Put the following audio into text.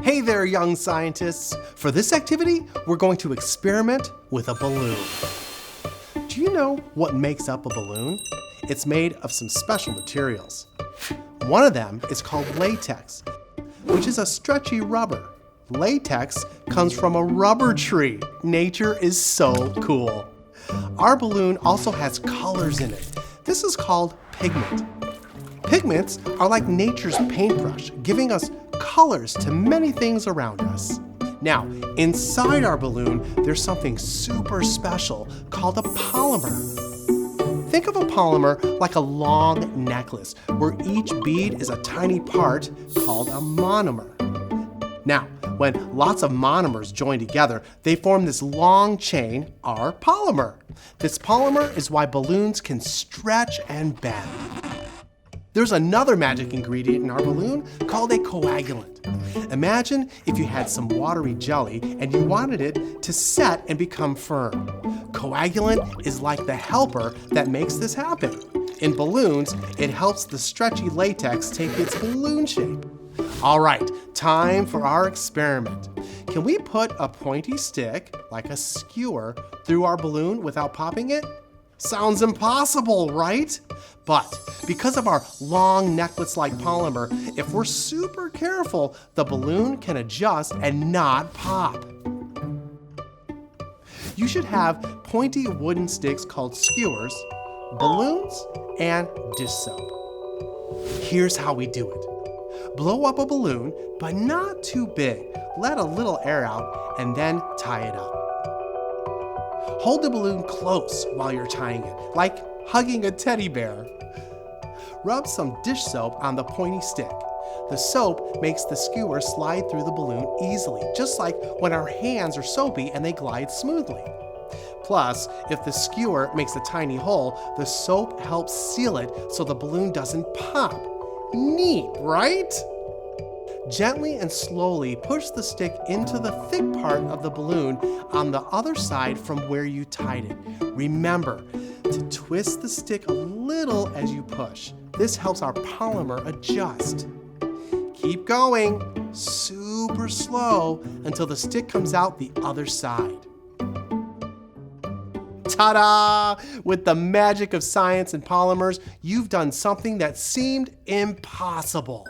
Hey there, young scientists. For this activity, we're going to experiment with a balloon. Do you know what makes up a balloon? It's made of some special materials. One of them is called latex, which is a stretchy rubber. Latex comes from a rubber tree. Nature is so cool. Our balloon also has colors in it. This is called pigment. Pigments are like nature's paintbrush, giving us colors to many things around us. Now, inside our balloon, there's something super special called a polymer. Think of a polymer like a long necklace, where each bead is a tiny part called a monomer. Now, when lots of monomers join together, they form this long chain, our polymer. This polymer is why balloons can stretch and bend. There's another magic ingredient in our balloon called a coagulant. Imagine if you had some watery jelly and you wanted it to set and become firm. Coagulant is like the helper that makes this happen. In balloons, it helps the stretchy latex take its balloon shape. All right, time for our experiment. Can we put a pointy stick, like a skewer, through our balloon without popping it? Sounds impossible, right? But because of our long necklace-like polymer, if we're super careful, the balloon can adjust and not pop. You should have pointy wooden sticks called skewers, balloons, and dish soap. Here's how we do it. Blow up a balloon, but not too big. Let a little air out and then tie it up. Hold the balloon close while you're tying it, like hugging a teddy bear. Rub some dish soap on the pointy stick. The soap makes the skewer slide through the balloon easily, just like when our hands are soapy and they glide smoothly. Plus, if the skewer makes a tiny hole, the soap helps seal it so the balloon doesn't pop. Neat, right? Gently and slowly push the stick into the thick part of the balloon on the other side from where you tied it. Remember to twist the stick a little as you push. This helps our polymer adjust. Keep going, super slow, until the stick comes out the other side. Ta-da! With the magic of science and polymers, you've done something that seemed impossible.